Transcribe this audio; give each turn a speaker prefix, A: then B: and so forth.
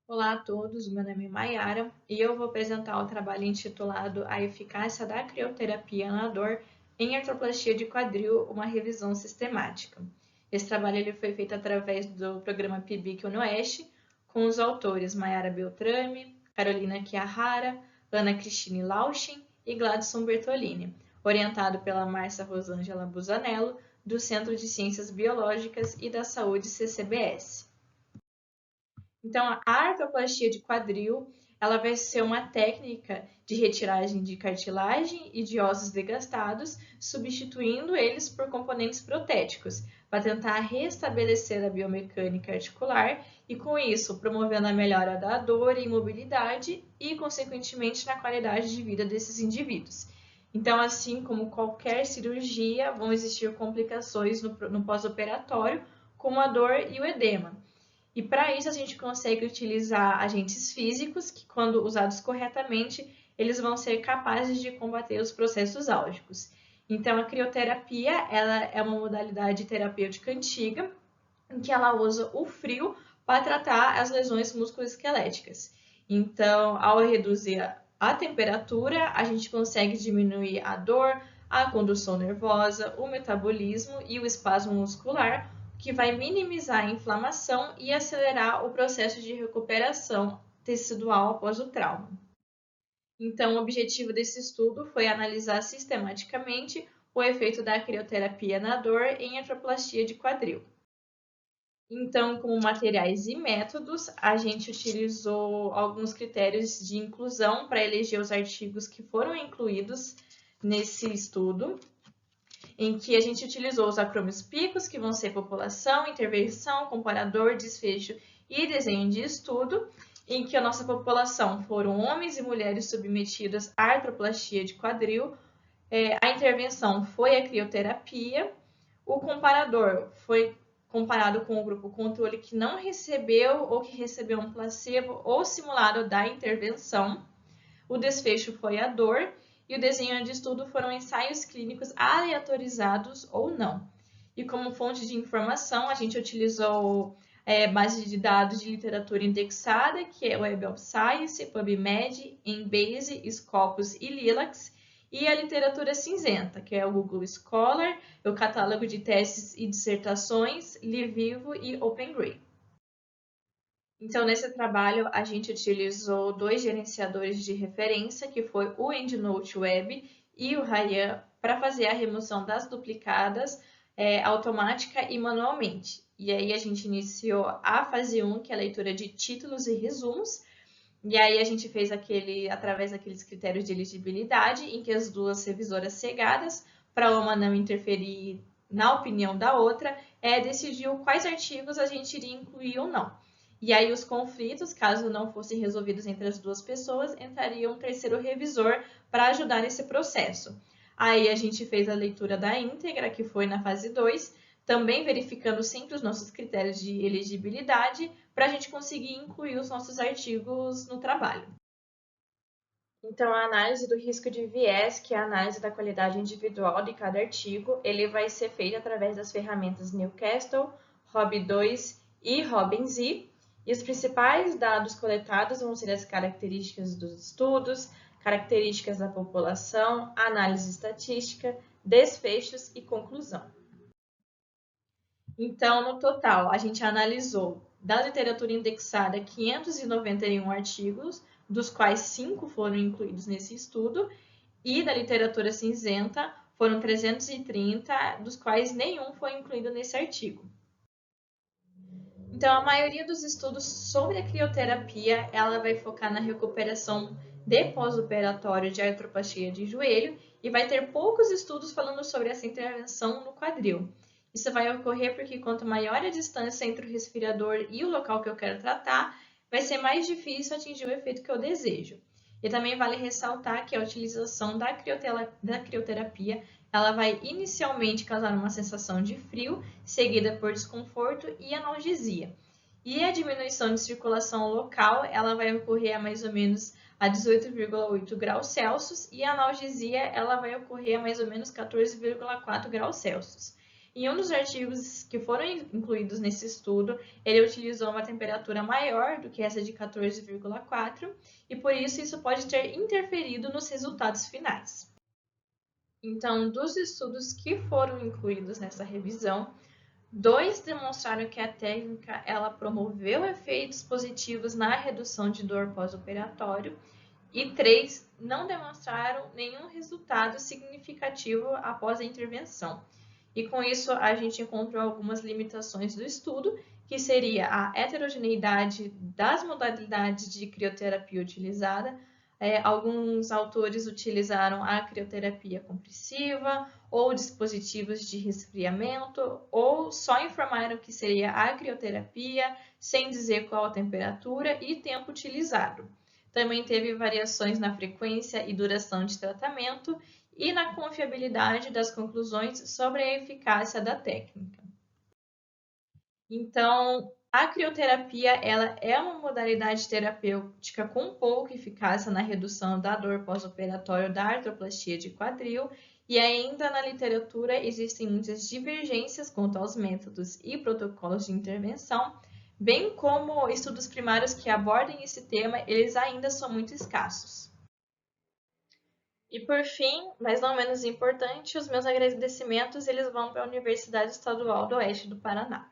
A: Olá a todos, meu nome é Maiara e eu vou apresentar o trabalho intitulado A Eficácia da Crioterapia na Dor em Artroplastia de Quadril, uma revisão sistemática. Esse trabalho ele foi feito através do programa PIBIC UniOeste, com os autores Maiara Beltrame, Carolina Chiahara, Ana Cristine Lauschen e Gladson Bertolini, orientado pela Márcia Rosângela Busanello, do Centro de Ciências Biológicas e da Saúde CCBS. Então, a artroplastia de quadril, ela vai ser uma técnica de retiragem de cartilagem e de ossos desgastados, substituindo eles por componentes protéticos, para tentar restabelecer a biomecânica articular e, com isso, promovendo a melhora da dor e mobilidade e, consequentemente, na qualidade de vida desses indivíduos. Então, assim como qualquer cirurgia, vão existir complicações no pós-operatório, como a dor e o edema. E para isso a gente consegue utilizar agentes físicos que, quando usados corretamente, eles vão ser capazes de combater os processos álgicos. Então, a crioterapia ela é uma modalidade terapêutica antiga em que ela usa o frio para tratar as lesões musculoesqueléticas. Então, ao reduzir a temperatura, a gente consegue diminuir a dor, a condução nervosa, o metabolismo e o espasmo muscular, que vai minimizar a inflamação e acelerar o processo de recuperação tecidual após o trauma. Então, o objetivo desse estudo foi analisar sistematicamente o efeito da crioterapia na dor em artroplastia de quadril. Então, como materiais e métodos, a gente utilizou alguns critérios de inclusão para eleger os artigos que foram incluídos nesse estudo, em que a gente utilizou os acrônios PICOS, que vão ser população, intervenção, comparador, desfecho e desenho de estudo, em que a nossa população foram homens e mulheres submetidos à artroplastia de quadril, a intervenção foi a crioterapia, o comparador foi comparado com o grupo controle que não recebeu ou que recebeu um placebo ou simulado da intervenção, o desfecho foi a dor e o desenho de estudo foram ensaios clínicos aleatorizados ou não. E como fonte de informação, a gente utilizou base de dados de literatura indexada, que é o Web of Science, PubMed, Embase, Scopus e Lilacs, e a literatura cinzenta, que é o Google Scholar, o catálogo de testes e dissertações, LiVivo e OpenGree. Então, nesse trabalho, a gente utilizou dois gerenciadores de referência, que foi o EndNote Web e o Ryan, para fazer a remoção das duplicadas automática e manualmente. E aí a gente iniciou a fase 1, que é a leitura de títulos e resumos, e aí a gente fez através daqueles critérios de elegibilidade, em que as duas revisoras cegadas, para uma não interferir na opinião da outra, decidiu quais artigos a gente iria incluir ou não. E aí os conflitos, caso não fossem resolvidos entre as duas pessoas, entraria um terceiro revisor para ajudar nesse processo. Aí a gente fez a leitura da íntegra, que foi na fase 2, também verificando sempre os nossos critérios de elegibilidade, para a gente conseguir incluir os nossos artigos no trabalho. Então, a análise do risco de viés, que é a análise da qualidade individual de cada artigo, ele vai ser feito através das ferramentas Newcastle, Rob2 e RobinZ, e os principais dados coletados vão ser as características dos estudos, características da população, análise estatística, desfechos e conclusão. Então, no total, a gente analisou da literatura indexada 591 artigos, dos quais 5 foram incluídos nesse estudo, e da literatura cinzenta foram 330, dos quais nenhum foi incluído nesse artigo. Então, a maioria dos estudos sobre a crioterapia, ela vai focar na recuperação de pós-operatório de artroplastia de joelho e vai ter poucos estudos falando sobre essa intervenção no quadril. Isso vai ocorrer porque quanto maior a distância entre o respirador e o local que eu quero tratar, vai ser mais difícil atingir o efeito que eu desejo. E também vale ressaltar que a utilização da crioterapia ela vai inicialmente causar uma sensação de frio, seguida por desconforto e analgesia. E a diminuição de circulação local, ela vai ocorrer a mais ou menos a 18,8 graus Celsius e a analgesia ela vai ocorrer a mais ou menos 14,4 graus Celsius. Em um dos artigos que foram incluídos nesse estudo, ele utilizou uma temperatura maior do que essa de 14,4 e por isso pode ter interferido nos resultados finais. Então, dos estudos que foram incluídos nessa revisão, 2 demonstraram que a técnica ela promoveu efeitos positivos na redução de dor pós-operatório e 3 não demonstraram nenhum resultado significativo após a intervenção. E com isso a gente encontrou algumas limitações do estudo, que seria a heterogeneidade das modalidades de crioterapia utilizada. Alguns autores utilizaram a crioterapia compressiva ou dispositivos de resfriamento, ou só informaram que seria a crioterapia, sem dizer qual a temperatura e tempo utilizado. Também teve variações na frequência e duração de tratamento e na confiabilidade das conclusões sobre a eficácia da técnica. Então, a crioterapia ela é uma modalidade terapêutica com pouca eficácia na redução da dor pós-operatória da artroplastia de quadril, e ainda na literatura existem muitas divergências quanto aos métodos e protocolos de intervenção, bem como estudos primários que abordem esse tema, eles ainda são muito escassos. E por fim, mas não menos importante, os meus agradecimentos eles vão para a Universidade Estadual do Oeste do Paraná.